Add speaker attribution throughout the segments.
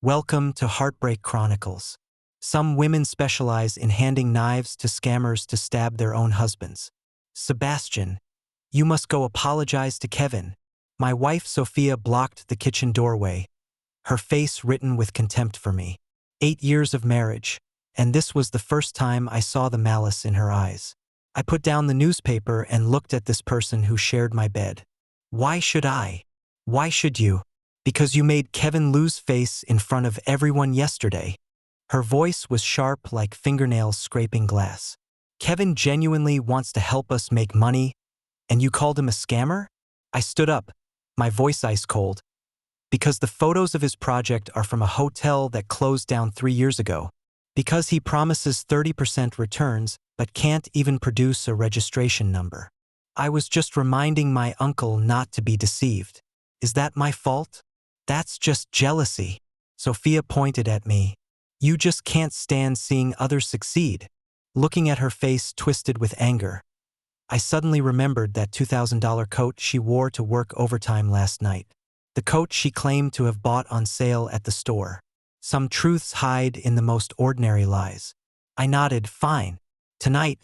Speaker 1: Welcome to Heartbreak Chronicles. Some women specialize in handing knives to scammers to stab their own husbands. Sebastian, you must go apologize to Kevin. My wife Sophia blocked the kitchen doorway, her face written with contempt for me. 8 years of marriage, and this was the first time I saw the malice in her eyes. I put down the newspaper and looked at this person who shared my bed. Why should I? Why should you? Because you made Kevin lose face in front of everyone yesterday. Her voice was sharp like fingernails scraping glass. Kevin genuinely wants to help us make money, and you called him a scammer? I stood up, my voice ice cold, because the photos of his project are from a hotel that closed down 3 years ago. Because he promises 30% returns but can't even produce a registration number. I was just reminding my uncle not to be deceived. Is that my fault? That's just jealousy. Sophia pointed at me. You just can't stand seeing others succeed. Looking at her face twisted with anger, I suddenly remembered that $2,000 coat she wore to work overtime last night. The coat she claimed to have bought on sale at the store. Some truths hide in the most ordinary lies. I nodded, fine. Tonight,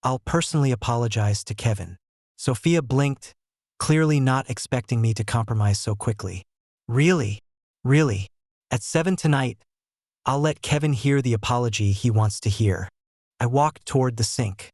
Speaker 1: I'll personally apologize to Kevin. Sophia blinked, clearly not expecting me to compromise so quickly. Really? Really? At 7 tonight, I'll let Kevin hear the apology he wants to hear. I walked toward the sink.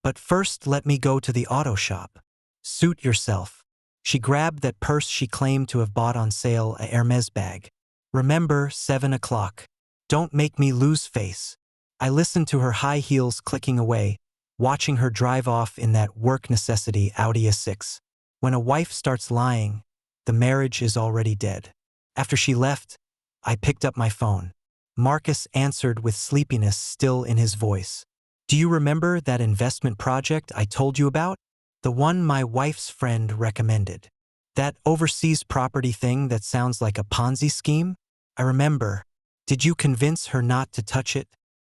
Speaker 1: But first let me go to the auto shop. Suit yourself. She grabbed that purse she claimed to have bought on sale, a Hermes bag. Remember, 7 o'clock. Don't make me lose face. I listened to her high heels clicking away, watching her drive off in that work necessity Audi A6. When a wife starts lying, the marriage is already dead. After she left, I picked up my phone. Marcus answered with sleepiness still in his voice. Do you remember that investment project I told you about? The one my wife's friend recommended. That overseas property thing that sounds like a Ponzi scheme? I remember. Did you convince her not to touch it?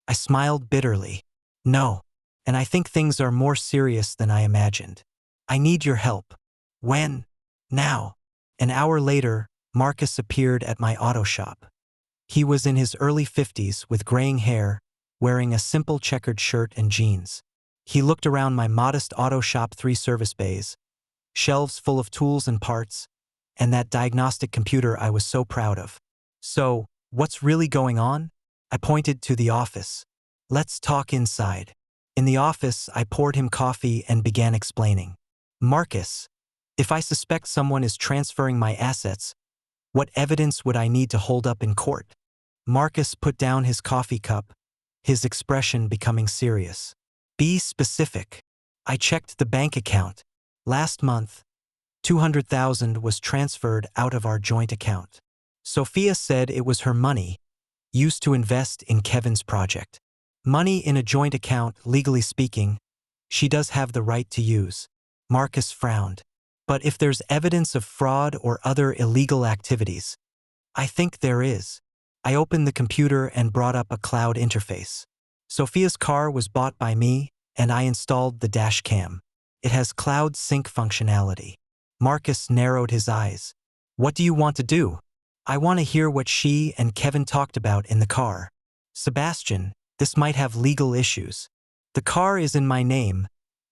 Speaker 1: I smiled bitterly. No. And I think things are more serious than I imagined. I need your help. When? Now. An hour later, Marcus appeared at my auto shop. He was in his early 50s with graying hair, wearing a simple checkered shirt and jeans. He looked around my modest auto shop, 3 service bays, shelves full of tools and parts, and that diagnostic computer I was so proud of. So, what's really going on? I pointed to the office. Let's talk inside. In the office, I poured him coffee and began explaining. Marcus, if I suspect someone is transferring my assets, what evidence would I need to hold up in court? Marcus put down his coffee cup, his expression becoming serious. Be specific. I checked the bank account. Last month, $200,000 was transferred out of our joint account. Sophia said it was her money, used to invest in Kevin's project. Money in a joint account, legally speaking, she does have the right to use. Marcus frowned. But if there's evidence of fraud or other illegal activities, I think there is. I opened the computer and brought up a cloud interface. Sophia's car was bought by me, and I installed the dashcam. It has cloud sync functionality. Marcus narrowed his eyes. What do you want to do? I want to hear what she and Kevin talked about in the car. Sebastian, this might have legal issues. The car is in my name.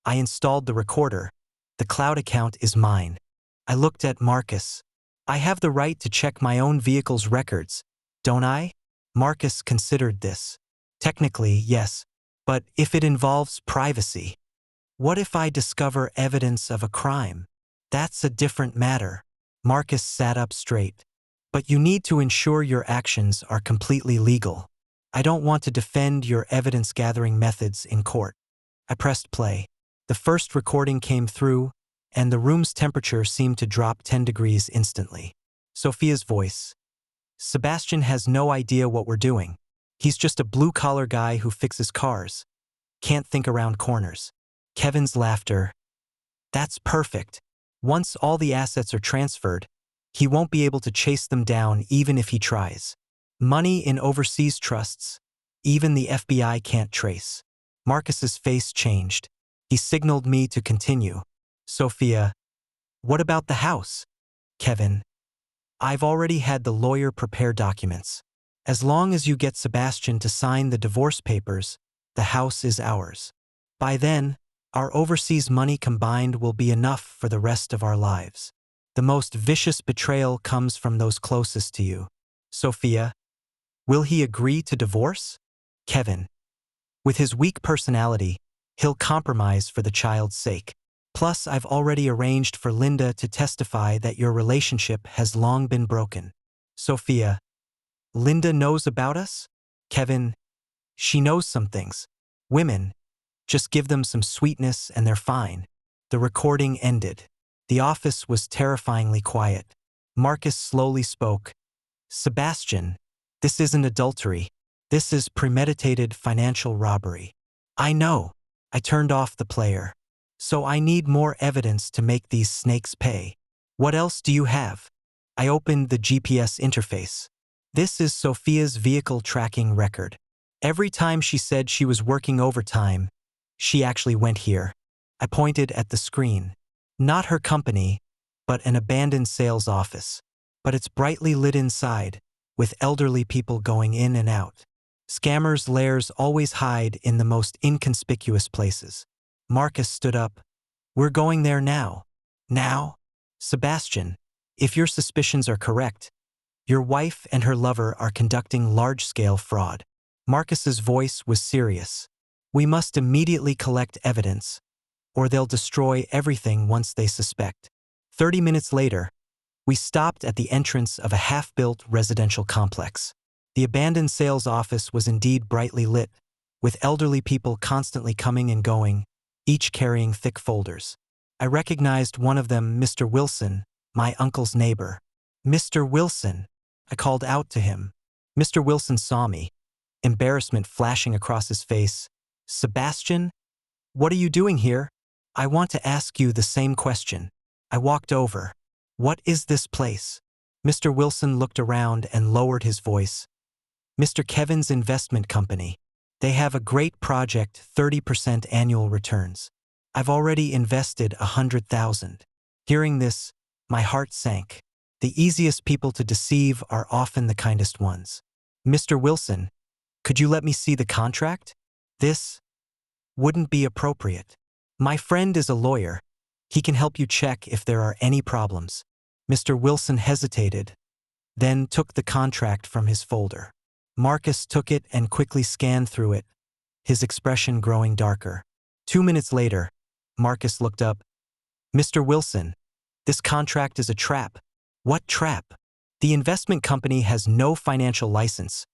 Speaker 1: I installed the recorder. The cloud account is mine. I looked at Marcus. I have the right to check my own vehicle's records, don't I? Marcus considered this. Technically, yes. But if it involves privacy, what if I discover evidence of a crime? That's a different matter. Marcus sat up straight. But you need to ensure your actions are completely legal. I don't want to defend your evidence-gathering methods in court. I pressed play. The first recording came through, and the room's temperature seemed to drop 10 degrees instantly. Sophia's voice. Sebastian has no idea what we're doing. He's just a blue-collar guy who fixes cars. Can't think around corners. Kevin's laughter. That's perfect. Once all the assets are transferred, he won't be able to chase them down even if he tries. Money in overseas trusts, even the FBI can't trace. Marcus's face changed. He signaled me to continue. Sophia, what about the house? Kevin, I've already had the lawyer prepare documents. As long as you get Sebastian to sign the divorce papers, the house is ours. By then, our overseas money combined will be enough for the rest of our lives. The most vicious betrayal comes from those closest to you. Sophia, will he agree to divorce? Kevin, with his weak personality, he'll compromise for the child's sake. Plus, I've already arranged for Linda to testify that your relationship has long been broken. Sophia, Linda knows about us? Kevin, she knows some things. Women, just give them some sweetness and they're fine. The recording ended. The office was terrifyingly quiet. Marcus slowly spoke. Sebastian, this isn't adultery. This is premeditated financial robbery. I know. I turned off the player. So I need more evidence to make these snakes pay. What else do you have? I opened the GPS interface. This is Sophia's vehicle tracking record. Every time she said she was working overtime, she actually went here. I pointed at the screen. Not her company, but an abandoned sales office. But it's brightly lit inside, with elderly people going in and out. Scammers' lairs always hide in the most inconspicuous places. Marcus stood up. We're going there now. Now? Sebastian, if your suspicions are correct, your wife and her lover are conducting large-scale fraud. Marcus's voice was serious. We must immediately collect evidence, or they'll destroy everything once they suspect. 30 minutes later, we stopped at the entrance of a half-built residential complex. The abandoned sales office was indeed brightly lit, with elderly people constantly coming and going, each carrying thick folders. I recognized one of them, Mr. Wilson, my uncle's neighbor. Mr. Wilson, I called out to him. Mr. Wilson saw me, embarrassment flashing across his face. Sebastian, what are you doing here? I want to ask you the same question. I walked over. What is this place? Mr. Wilson looked around and lowered his voice. Mr. Kevin's investment company. They have a great project, 30% annual returns. I've already invested 100,000. Hearing this, my heart sank. The easiest people to deceive are often the kindest ones. Mr. Wilson, could you let me see the contract? This wouldn't be appropriate. My friend is a lawyer. He can help you check if there are any problems. Mr. Wilson hesitated, then took the contract from his folder. Marcus took it and quickly scanned through it, his expression growing darker. 2 minutes later, Marcus looked up. Mr. Wilson, this contract is a trap. What trap? The investment company has no financial license.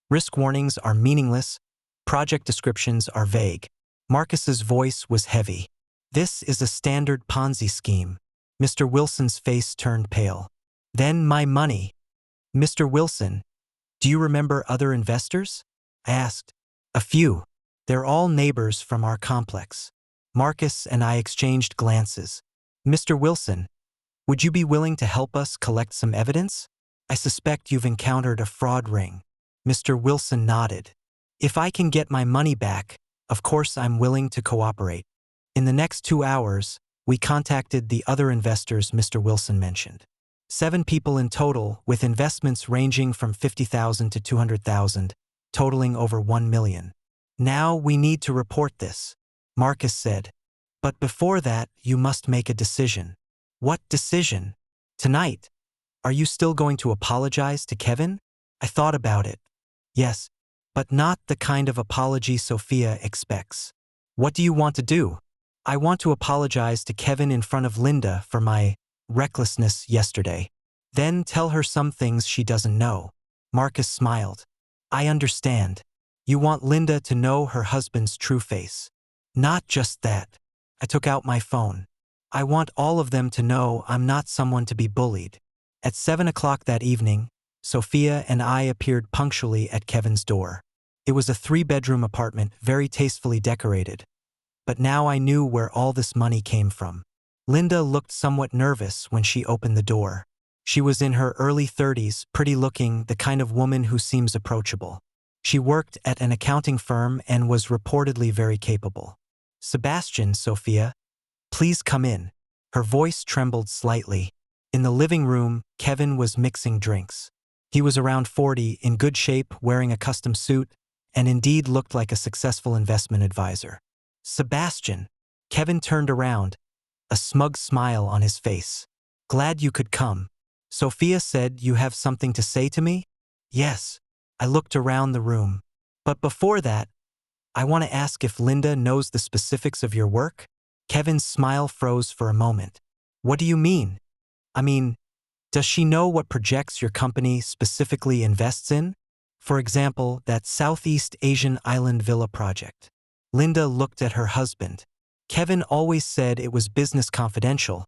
Speaker 1: Risk warnings are meaningless. Project descriptions are vague. Marcus's voice was heavy. This is a standard Ponzi scheme. Mr. Wilson's face turned pale. Then my money. Mr. Wilson, do you remember other investors? I asked. A few. They're all neighbors from our complex. Marcus and I exchanged glances. Mr. Wilson, would you be willing to help us collect some evidence? I suspect you've encountered a fraud ring. Mr. Wilson nodded. If I can get my money back, of course I'm willing to cooperate. In the next 2 hours, we contacted the other investors Mr. Wilson mentioned. 7 people in total, with investments ranging from 50,000 to 200,000, totaling over 1 million. Now we need to report this, Marcus said. But before that, you must make a decision. What decision? Tonight. Are you still going to apologize to Kevin? I thought about it. Yes, but not the kind of apology Sophia expects. What do you want to do? I want to apologize to Kevin in front of Linda for my recklessness yesterday. Then tell her some things she doesn't know. Marcus smiled. I understand. You want Linda to know her husband's true face. Not just that. I took out my phone. I want all of them to know I'm not someone to be bullied. At 7 o'clock that evening, Sophia and I appeared punctually at Kevin's door. It was a 3-bedroom apartment, very tastefully decorated. But now I knew where all this money came from. Linda looked somewhat nervous when she opened the door. She was in her early 30s, pretty-looking, the kind of woman who seems approachable. She worked at an accounting firm and was reportedly very capable. Sebastian, Sophia, please come in. Her voice trembled slightly. In the living room, Kevin was mixing drinks. He was around 40, in good shape, wearing a custom suit, and indeed looked like a successful investment advisor. Sebastian. Kevin turned around, a smug smile on his face. Glad you could come. Sophia said you have something to say to me? Yes. I looked around the room. But before that, I want to ask if Linda knows the specifics of your work? Kevin's smile froze for a moment. What do you mean? I mean, does she know what projects your company specifically invests in? For example, that Southeast Asian island villa project. Linda looked at her husband. Kevin always said it was business confidential.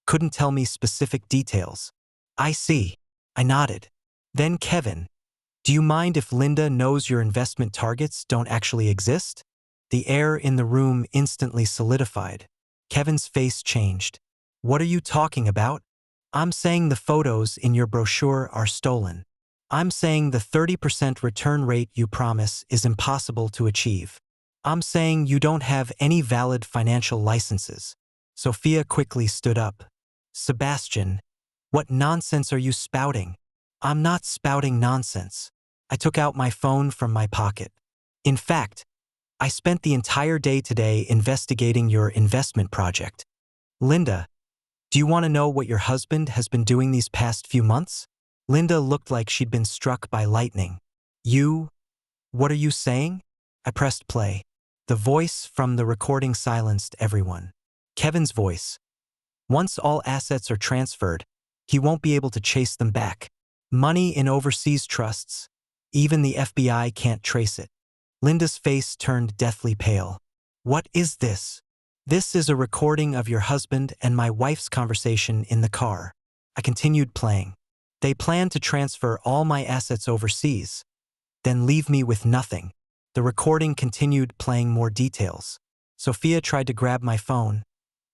Speaker 1: Couldn't tell me specific details. I see. I nodded. Then Kevin, do you mind if Linda knows your investment targets don't actually exist? The air in the room instantly solidified. Kevin's face changed. What are you talking about? I'm saying the photos in your brochure are stolen. I'm saying the 30% return rate you promise is impossible to achieve. I'm saying you don't have any valid financial licenses. Sophia quickly stood up. Sebastian, what nonsense are you spouting? I'm not spouting nonsense. I took out my phone from my pocket. In fact, I spent the entire day today investigating your investment project. Linda, do you want to know what your husband has been doing these past few months? Linda looked like she'd been struck by lightning. What are you saying? I pressed play. The voice from the recording silenced everyone. Kevin's voice. Once all assets are transferred, he won't be able to chase them back. Money in overseas trusts. Even the FBI can't trace it. Linda's face turned deathly pale. What is this? This is a recording of your husband and my wife's conversation in the car. I continued playing. They plan to transfer all my assets overseas, then leave me with nothing. The recording continued playing more details. Sophia tried to grab my phone,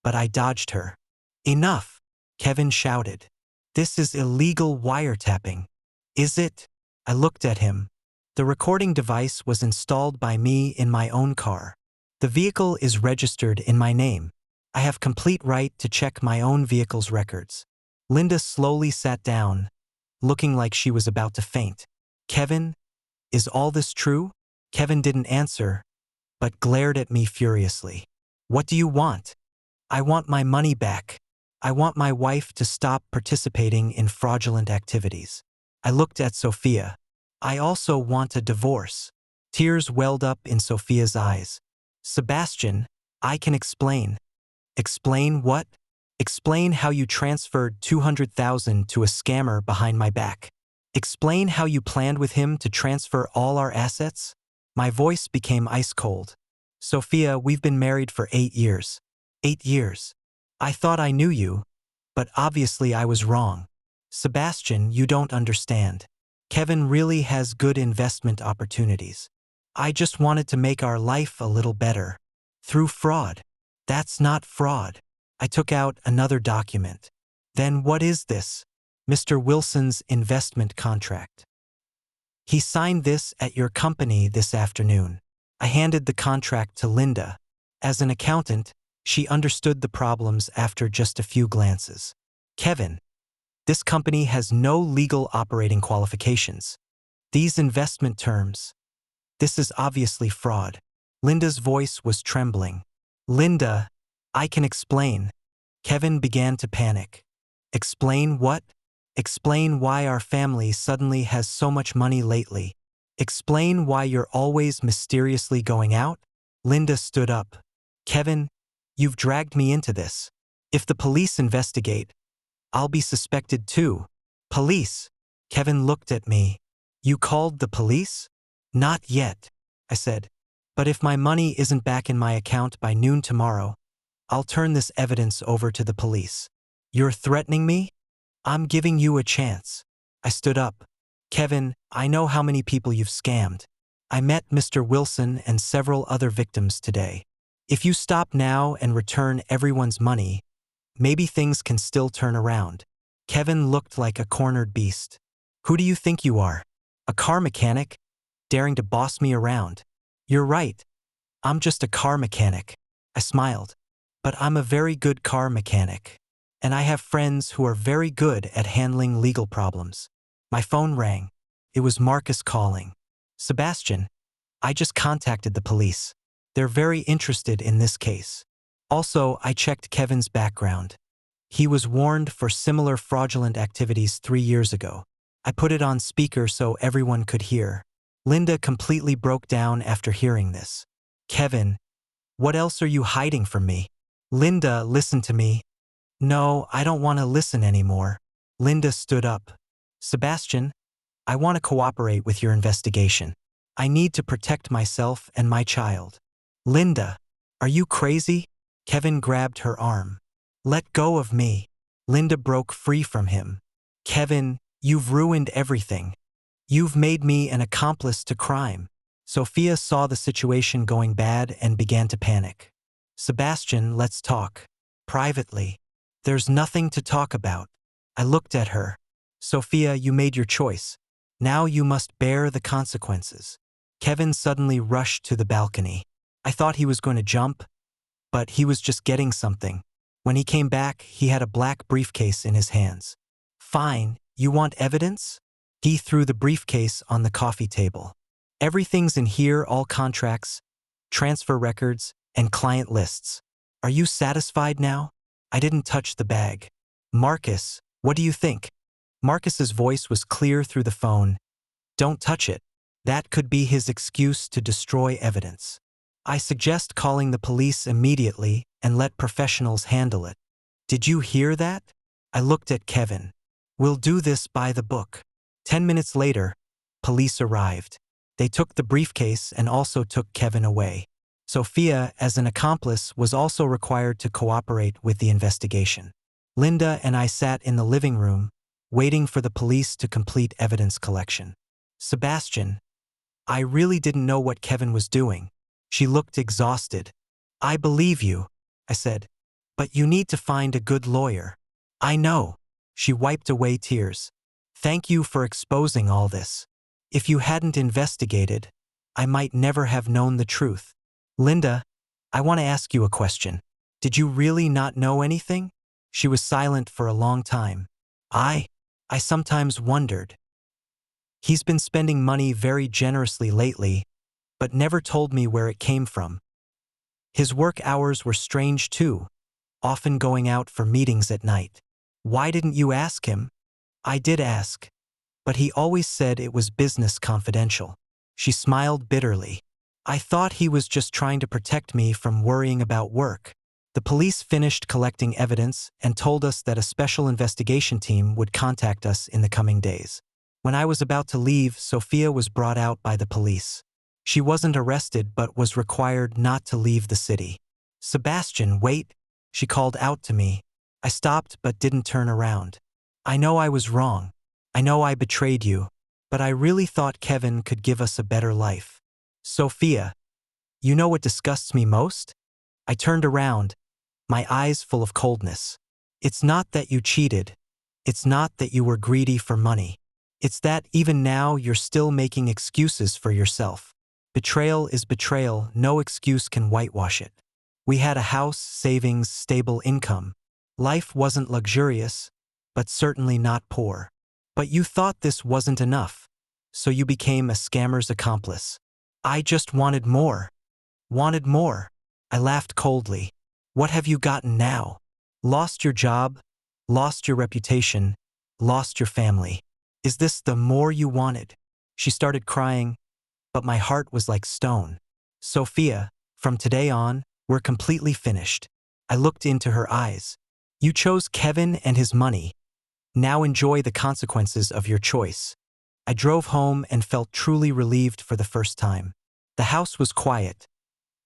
Speaker 1: but I dodged her. Enough, Kevin shouted. This is illegal wiretapping. Is it? I looked at him. The recording device was installed by me in my own car. The vehicle is registered in my name. I have complete right to check my own vehicle's records. Linda slowly sat down, looking like she was about to faint. Kevin, is all this true? Kevin didn't answer, but glared at me furiously. What do you want? I want my money back. I want my wife to stop participating in fraudulent activities. I looked at Sophia. I also want a divorce. Tears welled up in Sophia's eyes. Sebastian, I can explain. Explain what? Explain how you transferred $200,000 to a scammer behind my back. Explain how you planned with him to transfer all our assets? My voice became ice cold. Sophia, we've been married for 8 years. 8 years. I thought I knew you, but obviously I was wrong. Sebastian, you don't understand. Kevin really has good investment opportunities. I just wanted to make our life a little better. Through fraud. That's not fraud. I took out another document. Then what is this? Mr. Wilson's investment contract. He signed this at your company this afternoon. I handed the contract to Linda. As an accountant, she understood the problems after just a few glances. Kevin, this company has no legal operating qualifications. These investment terms. This is obviously fraud. Linda's voice was trembling. Linda, I can explain. Kevin began to panic. Explain what? Explain why our family suddenly has so much money lately. Explain why you're always mysteriously going out? Linda stood up. Kevin, you've dragged me into this. If the police investigate, I'll be suspected too. Police? Kevin looked at me. You called the police? Not yet, I said. But if my money isn't back in my account by noon tomorrow, I'll turn this evidence over to the police. You're threatening me? I'm giving you a chance. I stood up. Kevin, I know how many people you've scammed. I met Mr. Wilson and several other victims today. If you stop now and return everyone's money, maybe things can still turn around. Kevin looked like a cornered beast. Who do you think you are? A car mechanic? Daring to boss me around? You're right. I'm just a car mechanic. I smiled. But I'm a very good car mechanic. And I have friends who are very good at handling legal problems. My phone rang. It was Marcus calling. Sebastian, I just contacted the police. They're very interested in this case. Also, I checked Kevin's background. He was warned for similar fraudulent activities 3 years ago. I put it on speaker so everyone could hear. Linda completely broke down after hearing this. Kevin, what else are you hiding from me? Linda, listen to me. No, I don't want to listen anymore. Linda stood up. Sebastian, I want to cooperate with your investigation. I need to protect myself and my child. Linda, are you crazy? Kevin grabbed her arm. Let go of me. Linda broke free from him. Kevin, you've ruined everything. You've made me an accomplice to crime. Sophia saw the situation going bad and began to panic. Sebastian, let's talk. Privately. There's nothing to talk about. I looked at her. Sophia, you made your choice. Now you must bear the consequences. Kevin suddenly rushed to the balcony. I thought he was going to jump, but he was just getting something. When he came back, he had a black briefcase in his hands. Fine, you want evidence? He threw the briefcase on the coffee table. Everything's in here, all contracts, transfer records, and client lists. Are you satisfied now? I didn't touch the bag. Marcus, what do you think? Marcus's voice was clear through the phone. Don't touch it. That could be his excuse to destroy evidence. I suggest calling the police immediately and let professionals handle it. Did you hear that? I looked at Kevin. We'll do this by the book. 10 minutes later, police arrived. They took the briefcase and also took Kevin away. Sophia, as an accomplice, was also required to cooperate with the investigation. Linda and I sat in the living room, waiting for the police to complete evidence collection. Sebastian, I really didn't know what Kevin was doing. She looked exhausted. I believe you, I said, but you need to find a good lawyer. I know. She wiped away tears. Thank you for exposing all this. If you hadn't investigated, I might never have known the truth. Linda, I want to ask you a question. Did you really not know anything? She was silent for a long time. I sometimes wondered. He's been spending money very generously lately, but never told me where it came from. His work hours were strange too, often going out for meetings at night. Why didn't you ask him? I did ask, but he always said it was business confidential. She smiled bitterly. I thought he was just trying to protect me from worrying about work. The police finished collecting evidence and told us that a special investigation team would contact us in the coming days. When I was about to leave, Sophia was brought out by the police. She wasn't arrested but was required not to leave the city. Sebastian, wait, she called out to me. I stopped but didn't turn around. I know I was wrong. I know I betrayed you, but I really thought Kevin could give us a better life. Sophia, you know what disgusts me most? I turned around, my eyes full of coldness. It's not that you cheated. It's not that you were greedy for money. It's that even now you're still making excuses for yourself. Betrayal is betrayal, no excuse can whitewash it. We had a house, savings, stable income. Life wasn't luxurious, but certainly not poor. But you thought this wasn't enough, so you became a scammer's accomplice. I just wanted more. Wanted more. I laughed coldly. What have you gotten now? Lost your job, lost your reputation, lost your family. Is this the more you wanted? She started crying, but my heart was like stone. Sophia, from today on, we're completely finished. I looked into her eyes. You chose Kevin and his money. Now enjoy the consequences of your choice. I drove home and felt truly relieved for the first time. The house was quiet.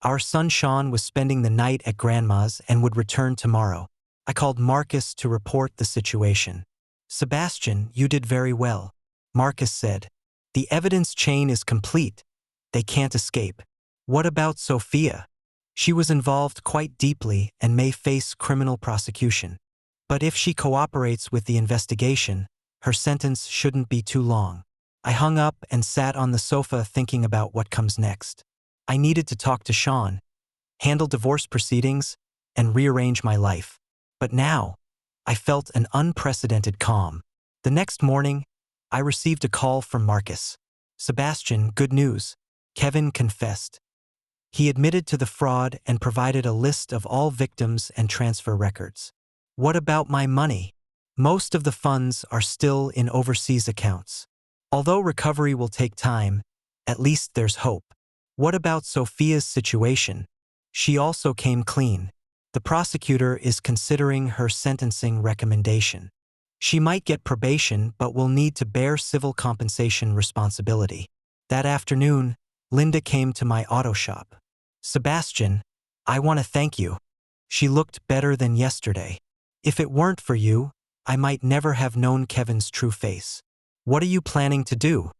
Speaker 1: Our son Sean was spending the night at Grandma's and would return tomorrow. I called Marcus to report the situation. Sebastian, you did very well. Marcus said. The evidence chain is complete. They can't escape. What about Sophia? She was involved quite deeply and may face criminal prosecution. But if she cooperates with the investigation, her sentence shouldn't be too long. I hung up and sat on the sofa thinking about what comes next. I needed to talk to Sean, handle divorce proceedings, and rearrange my life. But now, I felt an unprecedented calm. The next morning, I received a call from Marcus. Sebastian, good news. Kevin confessed. He admitted to the fraud and provided a list of all victims and transfer records. What about my money? Most of the funds are still in overseas accounts. Although recovery will take time, at least there's hope. What about Sophia's situation? She also came clean. The prosecutor is considering her sentencing recommendation. She might get probation but will need to bear civil compensation responsibility. That afternoon, Linda came to my auto shop. Sebastian, I want to thank you. She looked better than yesterday. If it weren't for you, I might never have known Kevin's true face. What are you planning to do?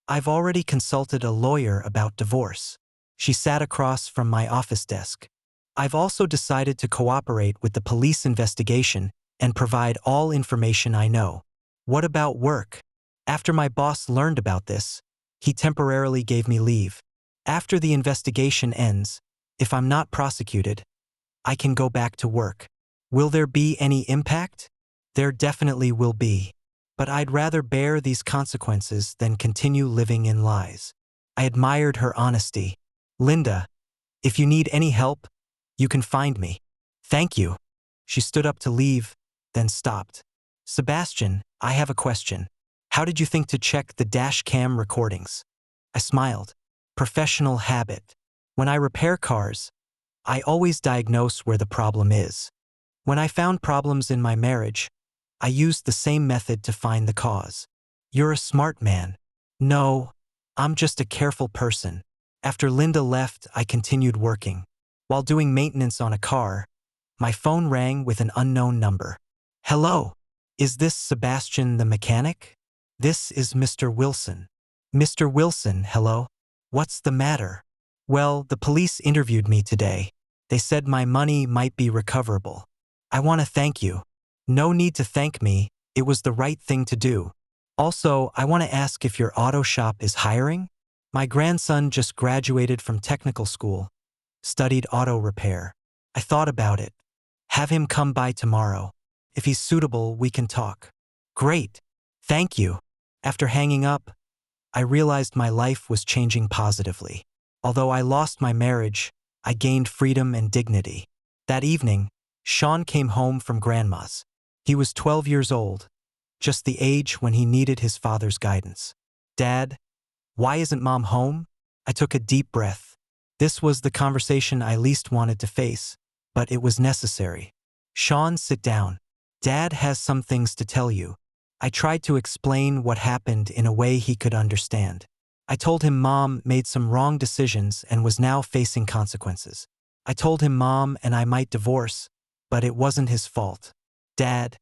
Speaker 1: I've already consulted a lawyer about divorce. She sat across from my office desk. I've also decided to cooperate with the police investigation and provide all information I know. What about work? After my boss learned about this, he temporarily gave me leave. After the investigation ends, if I'm not prosecuted, I can go back to work. Will there be any impact? There definitely will be. But I'd rather bear these consequences than continue living in lies. I admired her honesty. Linda, if you need any help, you can find me. Thank you. She stood up to leave, then stopped. Sebastian, I have a question. How did you think to check the dash cam recordings? I smiled. Professional habit. When I repair cars, I always diagnose where the problem is. When I found problems in my marriage, I used the same method to find the cause. You're a smart man. No, I'm just a careful person. After Linda left, I continued working. While doing maintenance on a car, my phone rang with an unknown number. Hello, is this Sebastian the mechanic? This is Mr. Wilson. Mr. Wilson, hello. What's the matter? Well, the police interviewed me today. They said my money might be recoverable. I want to thank you. No need to thank me, it was the right thing to do. Also, I want to ask if your auto shop is hiring? My grandson just graduated from technical school, studied auto repair. I thought about it. Have him come by tomorrow. If he's suitable, we can talk. Great. Thank you. After hanging up, I realized my life was changing positively. Although I lost my marriage, I gained freedom and dignity. That evening, Sean came home from grandma's. He was 12 years old, just the age when he needed his father's guidance. Dad, why isn't Mom home? I took a deep breath. This was the conversation I least wanted to face, but it was necessary. Sean, sit down. Dad has some things to tell you. I tried to explain what happened in a way he could understand. I told him Mom made some wrong decisions and was now facing consequences. I told him Mom and I might divorce, but it wasn't his fault. Dad,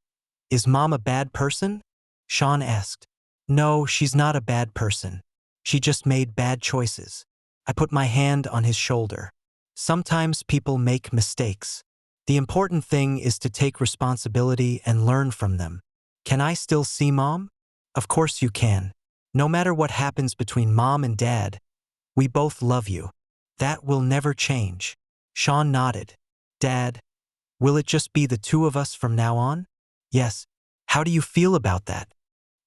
Speaker 1: is Mom a bad person? Sean asked. No, she's not a bad person. She just made bad choices. I put my hand on his shoulder. Sometimes people make mistakes. The important thing is to take responsibility and learn from them. Can I still see Mom? Of course you can. No matter what happens between Mom and Dad, we both love you. That will never change. Sean nodded. Dad, will it just be the two of us from now on? Yes. How do you feel about that?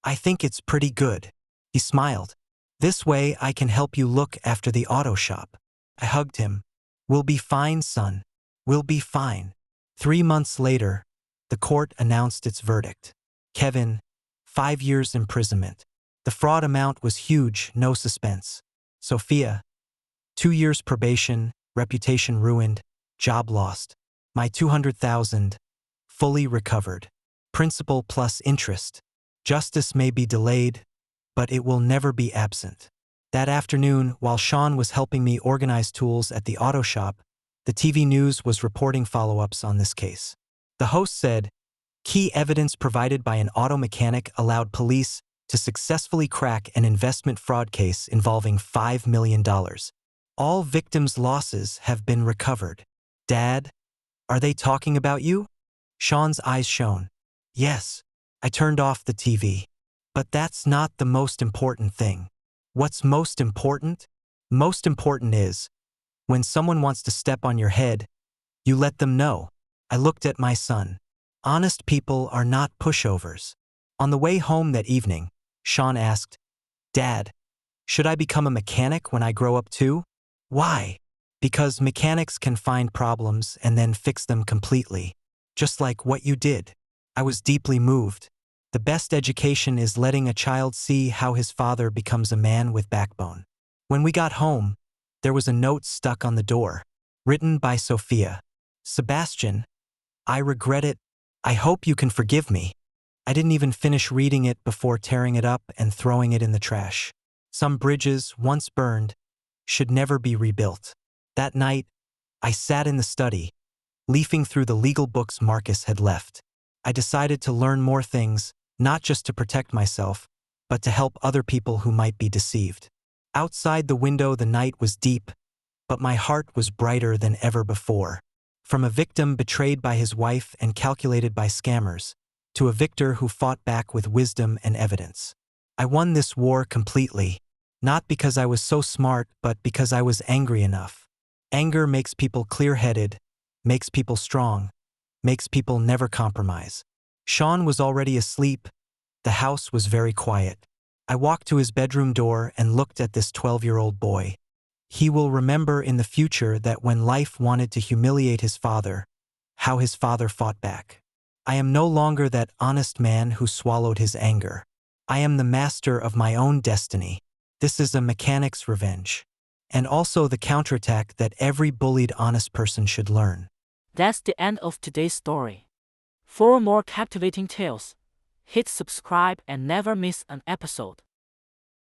Speaker 1: I think it's pretty good. He smiled. This way I can help you look after the auto shop. I hugged him. We'll be fine, son. We'll be fine. 3 months later, the court announced its verdict. Kevin, 5 years imprisonment. The fraud amount was huge, no suspense. Sophia, 2 years probation, reputation ruined, job lost. My $200,000, fully recovered. Principal plus interest. Justice may be delayed, but it will never be absent. That afternoon, while Sean was helping me organize tools at the auto shop, the TV news was reporting follow-ups on this case. The host said, key evidence provided by an auto mechanic allowed police to successfully crack an investment fraud case involving $5 million. All victims' losses have been recovered. Dad, are they talking about you? Sean's eyes shone. Yes. I turned off the TV. But that's not the most important thing. What's most important? Most important is, when someone wants to step on your head, you let them know. I looked at my son. Honest people are not pushovers. On the way home that evening, Sean asked, "Dad, should I become a mechanic when I grow up too?" "Why?" "Because mechanics can find problems and then fix them completely. Just like what you did." I was deeply moved. The best education is letting a child see how his father becomes a man with backbone. When we got home, there was a note stuck on the door, written by Sophia. "Sebastian, I regret it. I hope you can forgive me." I didn't even finish reading it before tearing it up and throwing it in the trash. Some bridges, once burned, should never be rebuilt. That night, I sat in the study, leafing through the legal books Marcus had left. I decided to learn more things, not just to protect myself, but to help other people who might be deceived. Outside the window, the night was deep, but my heart was brighter than ever before. From a victim betrayed by his wife and calculated by scammers, to a victor who fought back with wisdom and evidence. I won this war completely, not because I was so smart, but because I was angry enough. Anger makes people clear-headed, makes people strong, makes people never compromise. Sean was already asleep. The house was very quiet. I walked to his bedroom door and looked at this 12-year-old boy. He will remember in the future that when life wanted to humiliate his father, how his father fought back. I am no longer that honest man who swallowed his anger. I am the master of my own destiny. This is a mechanic's revenge. And also the counterattack that every bullied honest person should learn.
Speaker 2: That's the end of today's story. For more captivating tales, hit subscribe and never miss an episode.